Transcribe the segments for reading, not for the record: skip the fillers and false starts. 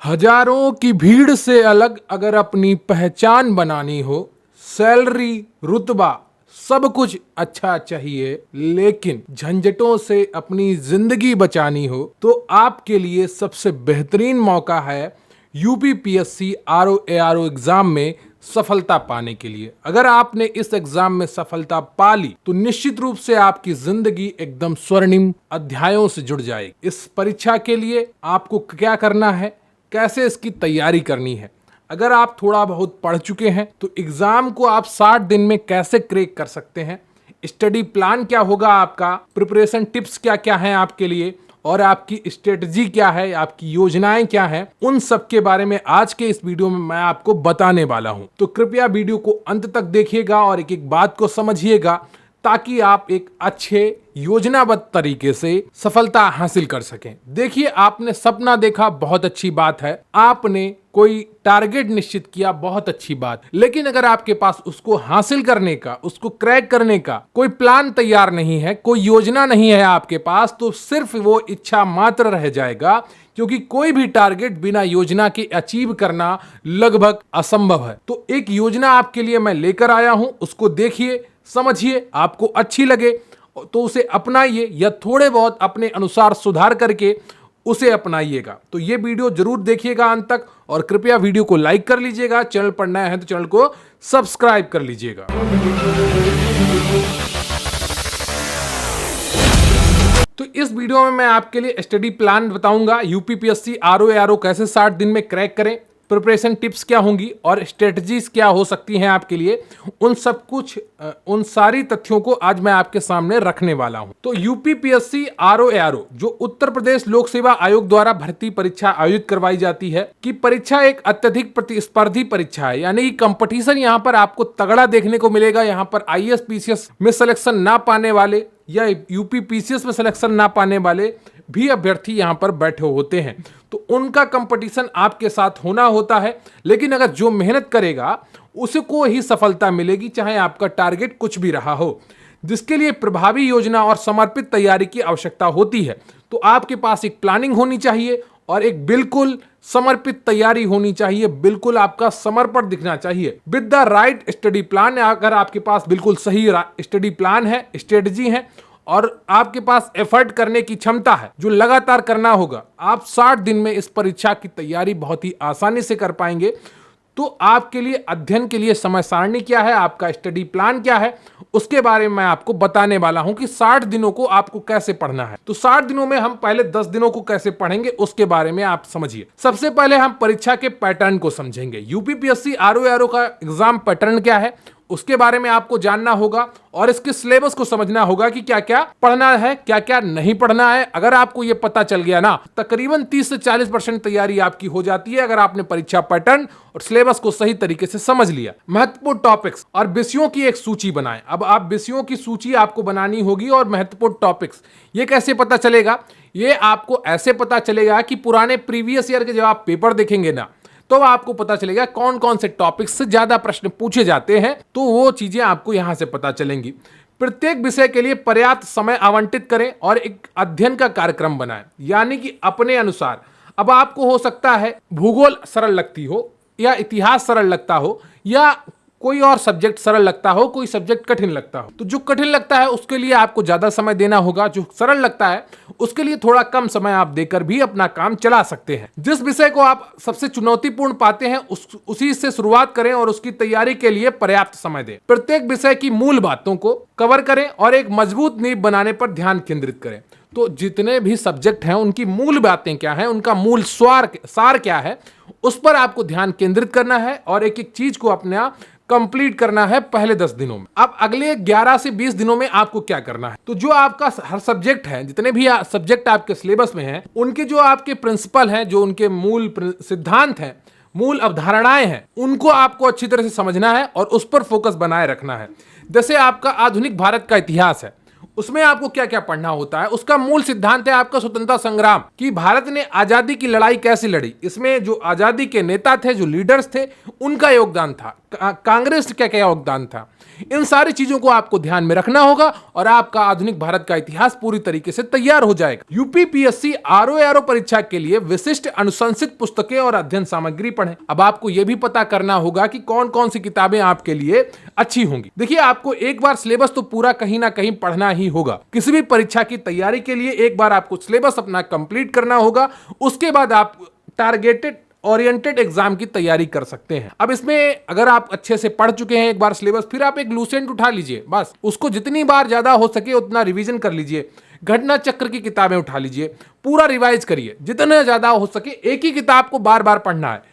हजारों की भीड़ से अलग अगर अपनी पहचान बनानी हो, सैलरी, रुतबा सब कुछ अच्छा चाहिए, लेकिन झंझटों से अपनी जिंदगी बचानी हो तो आपके लिए सबसे बेहतरीन मौका है यूपीपीएससी आरओ एआरओ एग्जाम में सफलता पाने के लिए। अगर आपने इस एग्जाम में सफलता पा ली तो निश्चित रूप से आपकी जिंदगी एकदम स्वर्णिम अध्यायों से जुड़ जाएगी। इस परीक्षा के लिए आपको क्या करना है, कैसे इसकी तैयारी करनी है। अगर आप थोड़ा बहुत पढ़ चुके हैं तो एग्जाम को आप 60 दिन में कैसे क्रैक कर सकते हैं, स्टडी प्लान क्या होगा आपका, प्रिपरेशन टिप्स क्या क्या हैं आपके लिए, और आपकी स्ट्रेटजी क्या है, आपकी योजनाएं क्या हैं, उन सब के बारे में आज के इस वीडियो में मैं आपको बताने वाला हूं। तो कृपया वीडियो को अंत तक देखिएगा और एक एक बात को समझिएगा ताकि आप एक अच्छे योजनाबद्ध तरीके से सफलता हासिल कर सकें। देखिए, आपने सपना देखा, बहुत अच्छी बात है। आपने कोई टारगेट निश्चित किया, बहुत अच्छी बात। लेकिन अगर आपके पास उसको हासिल करने का, उसको क्रैक करने का कोई प्लान तैयार नहीं है, कोई योजना नहीं है आपके पास, तो सिर्फ वो इच्छा मात्र रह जाएगा, क्योंकि कोई भी टारगेट बिना योजना के अचीव करना लगभग असंभव है। तो एक योजना आपके लिए मैं लेकर आया हूं, उसको देखिए, समझिए, आपको अच्छी लगे तो उसे अपनाइए या थोड़े बहुत अपने अनुसार सुधार करके उसे अपनाइएगा। तो ये वीडियो जरूर देखिएगा अंत तक और कृपया वीडियो को लाइक कर लीजिएगा। चैनल पर नया है तो चैनल को सब्सक्राइब कर लीजिएगा। तो इस वीडियो में मैं आपके लिए स्टडी प्लान बताऊंगा, यूपीपीएससी आरओ एआरओ कैसे 60 दिन में क्रैक करें, प्रिपरेशन टिप्स क्या होंगी और स्ट्रेटजीज क्या हो सकती हैं आपके लिए, उन सारी तथ्यों को आज मैं आपके सामने रखने वाला हूं। तो यूपीपीएससी आरओ एआरओ जो उत्तर प्रदेश लोक सेवा आयोग द्वारा भर्ती परीक्षा आयोजित करवाई जाती है कि परीक्षा एक अत्यधिक प्रतिस्पर्धी परीक्षा है, यानी कि कंपटीशन यहां पर आपको तगड़ा देखने को मिलेगा। यहां पर आईएएस पीसीएस में सिलेक्शन ना पाने वाले या यूपीपीसीएस में सिलेक्शन ना पाने वाले भी अभ्यर्थी यहां पर बैठे होते हैं, तो उनका कंपटीशन आपके साथ होना होता है। लेकिन अगर जो मेहनत करेगा उसको ही सफलता मिलेगी, चाहे आपका टारगेट कुछ भी रहा हो, जिसके लिए प्रभावी योजना और समर्पित तैयारी की आवश्यकता होती है। तो आपके पास एक प्लानिंग होनी चाहिए और एक बिल्कुल समर्पित तैयारी होनी चाहिए, बिल्कुल आपका समर्पण दिखना चाहिए with the right study plan. अगर आपके पास बिल्कुल सही स्टडी प्लान है, स्ट्रेटजी है और आपके पास एफर्ट करने की क्षमता है जो लगातार करना होगा, आप 60 दिन में इस परीक्षा की तैयारी बहुत ही आसानी से कर पाएंगे। तो आपके लिए अध्ययन के लिए समय सारणी क्या है, आपका स्टडी प्लान क्या है, उसके बारे में मैं आपको बताने वाला हूं कि 60 दिनों को आपको कैसे पढ़ना है। तो 60 दिनों में हम पहले 10 दिनों को कैसे पढ़ेंगे उसके बारे में आप समझिए। सबसे पहले हम परीक्षा के पैटर्न को समझेंगे। यूपीपीएससी आरओ एआरओ का एग्जाम पैटर्न क्या है उसके बारे में आपको जानना होगा और इसके सिलेबस को समझना होगा कि क्या क्या पढ़ना है, क्या क्या नहीं पढ़ना है। अगर आपको यह पता चल गया ना, तकरीबन 30 से 40% तैयारी आपकी हो जाती है अगर आपने परीक्षा पैटर्न और सिलेबस को सही तरीके से समझ लिया। महत्वपूर्ण टॉपिक्स और विषयों की एक सूची बनाएं। अब आप विषयों की सूची आपको बनानी होगी और महत्वपूर्ण टॉपिक्स ये कैसे पता चलेगा, ये आपको ऐसे पता चलेगा कि पुराने प्रीवियस ईयर के जब आप पेपर देखेंगे ना, तो आपको पता चलेगा कौन कौन से टॉपिक्स से ज्यादा प्रश्न पूछे जाते हैं, तो वो चीजें आपको यहां से पता चलेंगी। प्रत्येक विषय के लिए पर्याप्त समय आवंटित करें और एक अध्ययन का कार्यक्रम बनाएं, यानी कि अपने अनुसार। अब आपको हो सकता है भूगोल सरल लगती हो या इतिहास सरल लगता हो या कोई और सब्जेक्ट सरल लगता हो, कोई सब्जेक्ट कठिन लगता हो। तो जो कठिन लगता है उसके लिए आपको ज्यादा समय देना होगा, जो सरल लगता है उसके लिए थोड़ा कम समय आप देकर भी अपना काम चला सकते हैं। जिस विषय को आप सबसे चुनौतीपूर्ण पाते हैं उसी से शुरुआत करें और उसकी तैयारी के लिए पर्याप्त समय दें। प्रत्येक विषय की मूल बातों को कवर करें और एक मजबूत नींव बनाने पर ध्यान केंद्रित करें। तो जितने भी सब्जेक्ट हैं उनकी मूल बातें क्या हैं, उनका मूल सार क्या है, उस पर आपको ध्यान केंद्रित करना है और एक एक चीज को अपना कंप्लीट करना है पहले 10 दिनों में। अब अगले 11 से 20 दिनों में आपको क्या करना है, तो जो आपका हर सब्जेक्ट है, जितने भी सब्जेक्ट आपके सिलेबस में हैं, उनके जो आपके प्रिंसिपल हैं, जो उनके मूल सिद्धांत हैं, मूल अवधारणाएं हैं, उनको आपको अच्छी तरह से समझना है और उस पर फोकस बनाए रखना है। जैसे आपका आधुनिक भारत का इतिहास है, उसमें आपको क्या क्या पढ़ना होता है, उसका मूल सिद्धांत है आपका स्वतंत्रता संग्राम, कि भारत ने आजादी की लड़ाई कैसे लड़ी, इसमें जो आजादी के नेता थे, जो लीडर्स थे, उनका योगदान था। कांग्रेस का क्या योगदान था। इन सारी चीजों को आपको ध्यान में रखना होगा और आपका आधुनिक भारत का इतिहास पूरी तरीके से तैयार हो जाएगा। यूपीपीएससी आरओ परीक्षा के लिए विशिष्ट अनुशंसित पुस्तकें और अध्ययन सामग्री पढ़ें। अब आपको यह भी पता करना होगा कि कौन कौन सी किताबें आपके लिए अच्छी होंगी। देखिए, आपको एक बार सिलेबस तो पूरा कहीं ना कहीं पढ़ना ही होगा। किसी भी परीक्षा की तैयारी के लिए एक बार आपको सिलेबस अपना कंप्लीट करना होगा, उसके बाद आप टारगेटेड ओरिएंटेड एग्जाम की तैयारी कर सकते हैं। अब इसमें अगर आप अच्छे से पढ़ चुके हैं एक बार सिलेबस, फिर आप एक लूसेंट उठा लीजिए, बस उसको जितनी बार ज्यादा हो सके उतना रिवीजन कर लीजिए। घटना चक्र की किताबें उठा लीजिए, पूरा रिवाइज करिए जितना ज्यादा हो सके। एक ही किताब को बार बार पढ़ना है,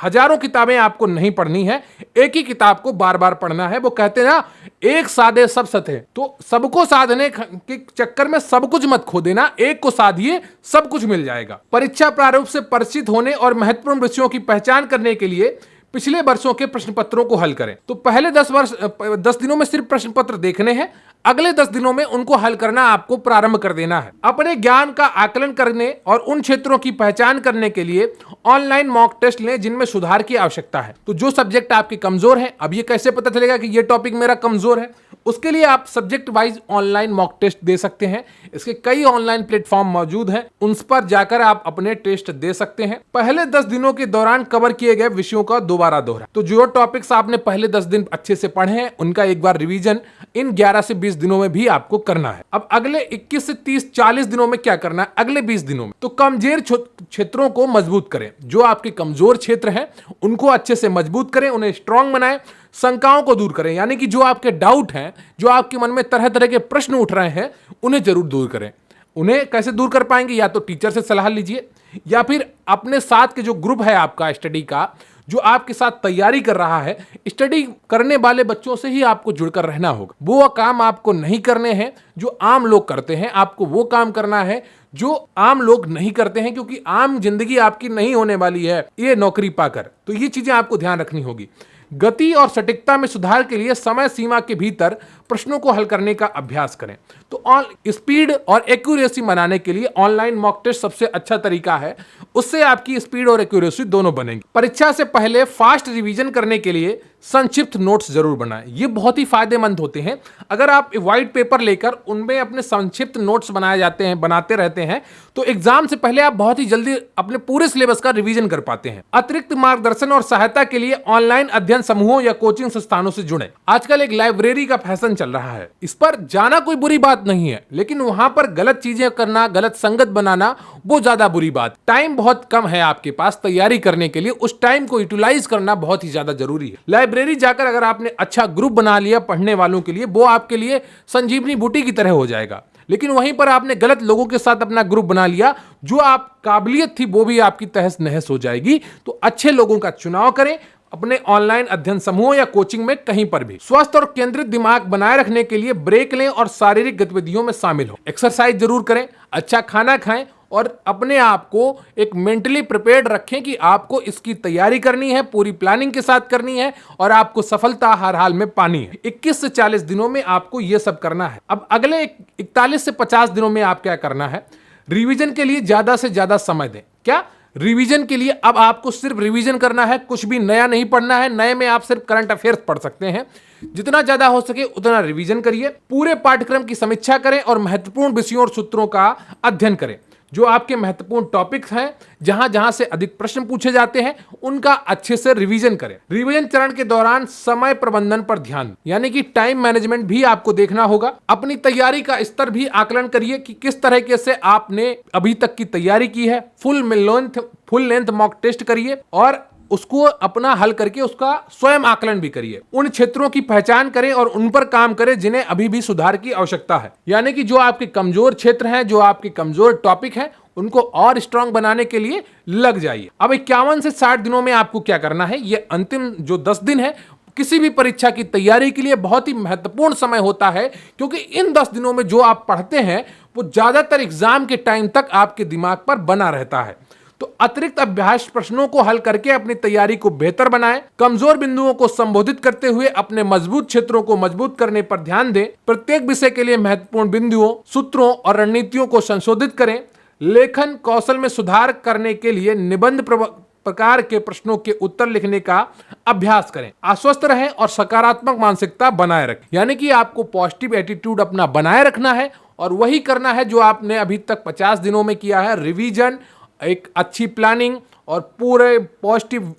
हजारों किताबें आपको नहीं पढ़नी है, एक ही किताब को बार बार पढ़ना है। वो कहते हैं ना, एक साधे सब सधे, तो सबको साधने के चक्कर में सब कुछ मत खो देना, एक को साधिए सब कुछ मिल जाएगा। परीक्षा प्रारूप से परिचित होने और महत्वपूर्ण विषयों की पहचान करने के लिए पिछले वर्षों के प्रश्न पत्रों को हल करें। तो पहले 10 दिनों में सिर्फ प्रश्न पत्र देखने हैं, अगले 10 दिनों में उनको हल करना आपको प्रारंभ कर देना है। अपने ज्ञान का आकलन करने और उन क्षेत्रों की पहचान करने के लिए ऑनलाइन मॉक टेस्ट लें जिनमें सुधार की आवश्यकता है। तो जो सब्जेक्ट आपके कमजोर है, अब ये कैसे पता चलेगा कि ये टॉपिक मेरा कमजोर है, उसके लिए आप subject wise online mock test दे सकते हैं। इसके कई ऑनलाइन प्लेटफॉर्म मौजूद हैं, उन पर जाकर आप अपने टेस्ट दे सकते हैं। पहले 10 दिनों के दौरान कवर किए गए विषयों का दोबारा दोहरा। तो जो टॉपिक्स आपने पहले 10 दिन अच्छे से पढ़े हैं, उनका एक बार रिवीजन इन 11 से 20 दिनों में भी आपको करना है। अब अगले 21 से 30-40 दिनों में क्या करना है? अगले 20 दिनों में तो कमजोर क्षेत्रों को मजबूत करें। जो आपके कमजोर क्षेत्र हैं उनको अच्छे से मजबूत करें, उन्हें स्ट्रांग बनाएं, शंकाओं को दूर करें। यानी कि जो आपके डाउट हैं, जो आपके मन में तरह तरह के प्रश्न उठ रहे हैं, उन्हें जरूर दूर करें। उन्हें कैसे दूर कर पाएंगे? या तो टीचर से सलाह लीजिए, या फिर अपने साथ के जो ग्रुप है आपका स्टडी का, जो आपके साथ तैयारी कर रहा है, स्टडी करने वाले बच्चों से ही आपको जुड़कर रहना होगा। वो काम आपको नहीं करने हैं जो आम लोग करते हैं, आपको वो काम करना है जो आम लोग नहीं करते हैं, क्योंकि आम जिंदगी आपकी नहीं होने वाली है ये नौकरी पाकर। तो ये चीजें आपको ध्यान रखनी होगी। गति और सटीकता में सुधार के लिए समय सीमा के भीतर प्रश्नों को हल करने का अभ्यास करें। तो स्पीड और एक्यूरेसी बनाने के लिए ऑनलाइन मॉक टेस्ट सबसे अच्छा तरीका है, उससे आपकी स्पीड और एक्यूरेसी दोनों बनेंगी। परीक्षा से पहले फास्ट रिवीजन करने के लिए संक्षिप्त नोट्स जरूर बनाएं, ये बहुत ही फायदेमंद होते हैं। अगर आप व्हाइट पेपर लेकर उनमें अपने संक्षिप्त नोट्स बनाते रहते हैं, तो एग्जाम से पहले आप बहुत ही जल्दी अपने पूरे सिलेबस का रिवीजन कर पाते हैं। अतिरिक्त मार्गदर्शन और सहायता के लिए ऑनलाइन अध्ययन समूहों या कोचिंग संस्थानों से जुड़ें। आजकल एक लाइब्रेरी का फैशन चल रहा है, इस पर जाना कोई बुरी बात नहीं है, लेकिन वहां पर गलत चीजें करना, गलत संगत बनाना, वो ज्यादा बुरी बात। टाइम बहुत कम है आपके पास तैयारी करने के लिए, उस टाइम को यूटिलाइज करना बहुत ही ज्यादा जरूरी है। लाइब्रेरी जाकर अगर आपने अच्छा ग्रुप बना लिया पढ़ने वालों के लिए, वो आपके लिए संजीवनी बूटी की तरह हो जाएगा। लेकिन वहीं पर आपने गलत लोगों के साथ अपना ग्रुप बना लिया, जो आप काबिलियत थी वो भी आपकी तहस नहस हो जाएगी। तो अच्छे लोगों का चुनाव करें अपने ऑनलाइन अध्ययन समूह या कोचिंग में, कहीं पर भी। स्वस्थ और केंद्रित दिमाग बनाए रखने के लिए ब्रेक लें और शारीरिक गतिविधियों में शामिल हो। एक्सरसाइज जरूर करें, अच्छा खाना खाएं और अपने आप को एक मेंटली प्रिपेयर्ड रखें कि आपको इसकी तैयारी करनी है, पूरी प्लानिंग के साथ करनी है और आपको सफलता हर हाल में पानी है। 21 से 40 दिनों में आपको यह सब करना है। अब अगले 41 से 50 दिनों में आप क्या करना है? रिवीजन के लिए ज्यादा से ज्यादा समय दें। क्या रिवीजन के लिए अब आपको सिर्फ रिवीजन करना है, कुछ भी नया नहीं पढ़ना है। नए में आप सिर्फ करंट अफेयर्स पढ़ सकते हैं। जितना ज्यादा हो सके उतना रिवीजन करिए, पूरे पाठ्यक्रम की समीक्षा करें और महत्वपूर्ण विषयों और सूत्रों का अध्ययन करें। जो आपके महत्वपूर्ण टॉपिक्स हैं, जहां जहां से अधिक प्रश्न पूछे जाते हैं, उनका अच्छे से रिवीजन करें। रिवीजन चरण के दौरान समय प्रबंधन पर ध्यान, यानी कि टाइम मैनेजमेंट भी आपको देखना होगा। अपनी तैयारी का स्तर भी आकलन करिए कि किस तरीके से आपने अभी तक की तैयारी की है। फुल लेंथ मॉक टेस्ट करिए और उसको अपना हल करके उसका स्वयं आकलन भी करिए। उन क्षेत्रों की पहचान करें और उन पर काम करें जिन्हें अभी भी सुधार की आवश्यकता है। यानी कि जो आपके कमजोर क्षेत्र हैं, जो आपके कमजोर टॉपिक हैं, उनको और स्ट्रांग बनाने के लिए लग जाइए। अब 51 से 60 दिनों में आपको क्या करना है? ये अंतिम जो 10 दिन है किसी भी परीक्षा की तैयारी के लिए बहुत ही महत्वपूर्ण समय होता है, क्योंकि इन 10 दिनों में जो आप पढ़ते हैं वो ज्यादातर एग्जाम के टाइम तक आपके दिमाग पर बना रहता है। तो अतिरिक्त अभ्यास प्रश्नों को हल करके अपनी तैयारी को बेहतर बनाएं। कमजोर बिंदुओं को संबोधित करते हुए अपने मजबूत क्षेत्रों को मजबूत करने पर ध्यान दें। प्रत्येक विषय के लिए महत्वपूर्ण बिंदुओं, सूत्रों और रणनीतियों को संशोधित करें। लेखन कौशल में सुधार करने के लिए निबंध प्रकार के प्रश्नों के उत्तर लिखने का अभ्यास करें। आश्वस्त रहें और सकारात्मक मानसिकता बनाए रखें, यानी कि आपको पॉजिटिव एटीट्यूड अपना बनाए रखना है और वही करना है जो आपने अभी तक 50 दिनों में किया है। रिवीजन, एक अच्छी प्लानिंग और पूरे पॉजिटिव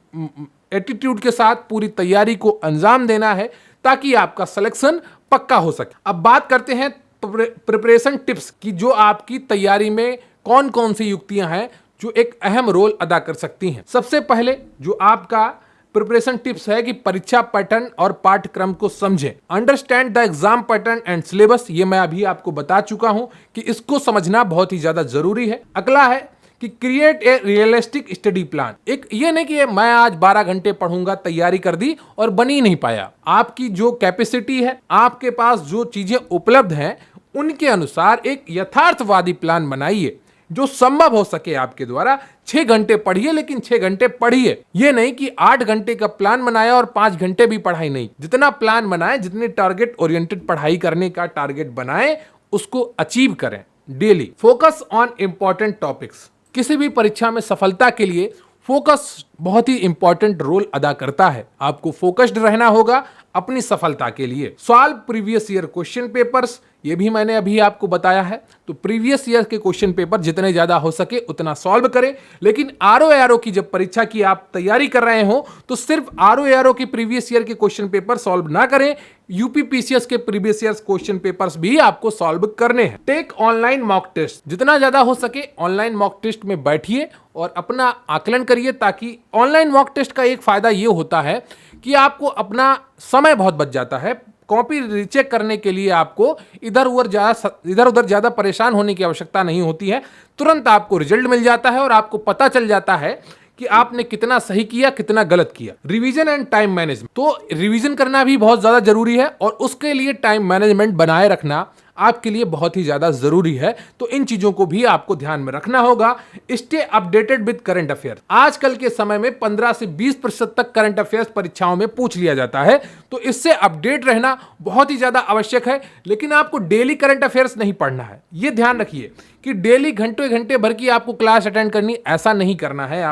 एटीट्यूड के साथ पूरी तैयारी को अंजाम देना है ताकि आपका सिलेक्शन पक्का हो सके। अब बात करते हैं प्रिपरेशन टिप्स की, जो आपकी तैयारी में कौन कौन सी युक्तियां हैं जो एक अहम रोल अदा कर सकती हैं। सबसे पहले जो आपका प्रिपरेशन टिप्स है कि परीक्षा पैटर्न और पाठ्यक्रम को समझें। Understand the exam pattern and syllabus, ये मैं अभी आपको बता चुका हूं कि इसको समझना बहुत ही ज्यादा जरूरी है। अगला है कि create a realistic study plan. एक ये नहीं कि मैं आज 12 घंटे पढ़ूंगा, तैयारी कर दी और बन ही नहीं पाया। आपकी जो कैपेसिटी है, आपके पास जो चीजें उपलब्ध हैं, उनके अनुसार एक यथार्थवादी प्लान बनाइए जो संभव हो सके आपके द्वारा। 6 घंटे पढ़िए, लेकिन 6 घंटे पढ़िए। ये नहीं कि 8 घंटे का प्लान बनाया और 5 घंटे भी पढ़ाई नहीं। जितना प्लान बनाए, जितनी टारगेट ओरिएंटेड पढ़ाई करने का टारगेट बनाए, उसको अचीव करें daily. Focus on important topics. किसी भी परीक्षा में सफलता के लिए फोकस बहुत ही इंपॉर्टेंट रोल अदा करता है। आपको फोकस्ड रहना होगा अपनी सफलता के लिए। Solve previous year question papers, ये भी मैंने अभी आपको बताया है। तो प्रीवियस ईयर के क्वेश्चन पेपर जितने ज्यादा हो सके उतना सॉल्व करें। लेकिन आरओ की जब परीक्षा की आप तैयारी कर रहे हो तो सिर्फ आरओ की प्रीवियस ईयर के क्वेश्चन पेपर सॉल्व ना करें, यूपीपीसीएस के प्रीवियस ईयर क्वेश्चन पेपर्स भी आपको सॉल्व करने हैं। टेक ऑनलाइन मॉक टेस्ट, जितना ज्यादा हो सके ऑनलाइन मॉक टेस्ट में बैठिए और अपना आकलन करिए, ताकि ऑनलाइन मॉक टेस्ट का एक फायदा ये होता है कि आपको अपना समय बहुत बच जाता है। कॉपी रीचेक करने के लिए आपको इधर उधर ज्यादा परेशान होने की आवश्यकता नहीं होती है। तुरंत आपको रिजल्ट मिल जाता है और आपको पता चल जाता है कि आपने कितना सही किया, कितना गलत किया। रिवीजन एंड टाइम मैनेजमेंट, तो रिवीजन करना भी बहुत ज्यादा जरूरी है और उसके लिए टाइम मैनेजमेंट बनाए रखना आपके लिए बहुत ही ज्यादा जरूरी है। तो इन चीजों को भी आपको ध्यान में रखना होगा। Stay updated with current affairs. आजकल के समय में 15 से 20% तक करंट अफेयर्स परीक्षाओं में पूछ लिया जाता है, तो इससे अपडेट रहना बहुत ही ज्यादा आवश्यक है। लेकिन आपको डेली करंट अफेयर्स नहीं पढ़ना है। यह ध्यान रखिए कि डेली घंटे घंटे भर की आपको क्लास अटेंड करनी, ऐसा नहीं करना है।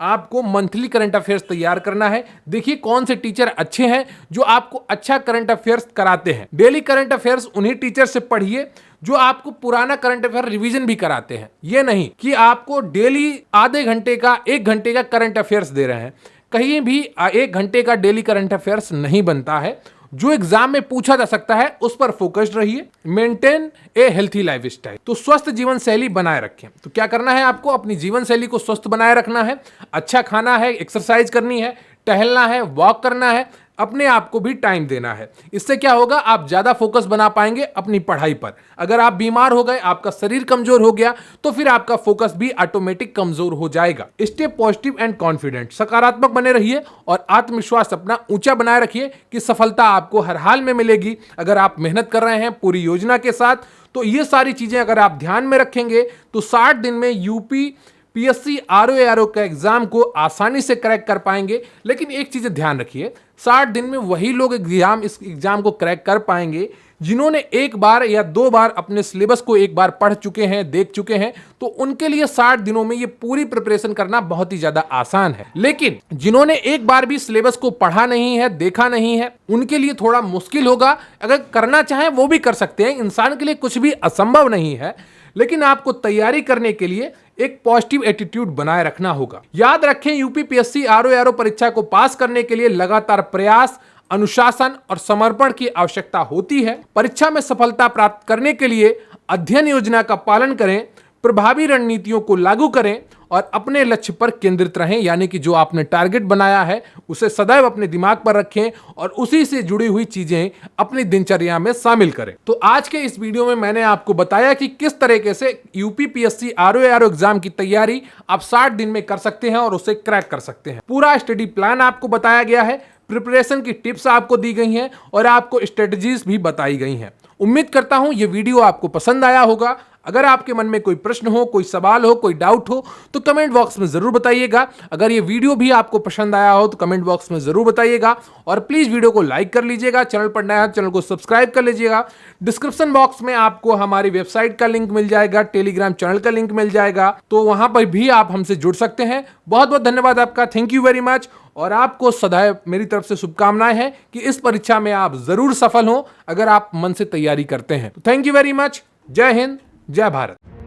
आपको मंथली करंट अफेयर्स तैयार करना है। देखिए कौन से टीचर अच्छे हैं जो आपको अच्छा करंट अफेयर्स कराते हैं। डेली करंट अफेयर्स उन्हीं टीचर से पढ़िए जो आपको पुराना करंट अफेयर रिवीजन भी कराते हैं। ये नहीं कि आपको डेली आधे घंटे का 1 घंटे का करंट अफेयर्स दे रहे हैं। कहीं भी 1 घंटे का डेली करंट अफेयर्स नहीं बनता है। जो एग्जाम में पूछा जा सकता है उस पर फोकस्ड रहिए। मेंटेन ए हेल्थी लाइफस्टाइल, तो स्वस्थ जीवन शैली बनाए रखें। तो क्या करना है आपको? अपनी जीवन शैली को स्वस्थ बनाए रखना है। अच्छा खाना है, एक्सरसाइज करनी है, टहलना है, वॉक करना है, अपने आप को भी टाइम देना है। इससे क्या होगा, आप ज्यादा फोकस बना पाएंगे अपनी पढ़ाई पर। अगर आप बीमार हो गए, आपका शरीर कमजोर हो गया, तो फिर आपका फोकस भी ऑटोमेटिक कमजोर हो जाएगा। स्टे पॉजिटिव एंड कॉन्फिडेंट, सकारात्मक बने रहिए और आत्मविश्वास अपना ऊंचा बनाए रखिए कि सफलता आपको हर हाल में मिलेगी। अगर आप मेहनत कर रहे हैं पूरी योजना के साथ, तो ये सारी चीजें अगर आप ध्यान में रखेंगे तो 60 दिन में यूपी पीएससी आरओ का एग्जाम को आसानी से क्रैक कर पाएंगे। लेकिन एक चीज ध्यान रखिए, 60 दिन में वही लोग इस एग्जाम को क्रैक कर पाएंगे जिन्होंने 1 बार या 2 बार अपने सिलेबस को 1 बार पढ़ चुके हैं, देख चुके हैं। तो उनके लिए 60 दिनों में ये पूरी प्रिपरेशन करना बहुत ही ज्यादा आसान है। लेकिन जिन्होंने 1 बार भी सिलेबस को पढ़ा नहीं है, देखा नहीं है, उनके लिए थोड़ा मुश्किल होगा। अगर करना चाहें वो भी कर सकते हैं, इंसान के लिए कुछ भी असंभव नहीं है। लेकिन आपको तैयारी करने के लिए एक पॉजिटिव एटीट्यूड बनाए रखना होगा। याद रखें, यूपीपीएससी आरओ परीक्षा को पास करने के लिए लगातार प्रयास, अनुशासन और समर्पण की आवश्यकता होती है। परीक्षा में सफलता प्राप्त करने के लिए अध्ययन योजना का पालन करें, प्रभावी रणनीतियों को लागू करें और अपने लक्ष्य पर केंद्रित रहें। यानी कि जो आपने टारगेट बनाया है उसे सदैव अपने दिमाग पर रखें और उसी से जुड़ी हुई चीजें अपनी दिनचर्या में शामिल करें। तो आज के इस वीडियो में मैंने आपको बताया कि किस तरीके से यूपीपीएससी आरओ एग्जाम की तैयारी आप 60 दिन में कर सकते हैं और उसे क्रैक कर सकते हैं। पूरा स्टडी प्लान आपको बताया गया है, प्रिपरेशन की टिप्स आपको दी गई हैं और आपको स्ट्रेटजीज भी बताई गई हैं। उम्मीद करता हूं ये वीडियो आपको पसंद आया होगा। अगर आपके मन में कोई प्रश्न हो, कोई सवाल हो, कोई डाउट हो तो कमेंट बॉक्स में जरूर बताइएगा। अगर ये वीडियो भी आपको पसंद आया हो तो कमेंट बॉक्स में जरूर बताइएगा और प्लीज वीडियो को लाइक कर लीजिएगा। चैनल पर नया है चैनल को सब्सक्राइब कर लीजिएगा। डिस्क्रिप्शन बॉक्स में आपको हमारी वेबसाइट का लिंक मिल जाएगा, टेलीग्राम चैनल का लिंक मिल जाएगा, तो वहां पर भी आप हमसे जुड़ सकते हैं। बहुत बहुत धन्यवाद आपका, थैंक यू वेरी मच। और आपको सदैव मेरी तरफ से शुभकामनाएं हैं कि इस परीक्षा में आप जरूर सफल हो अगर आप मन से तैयारी करते हैं। Thank you very much. जय हिंद, जय भारत।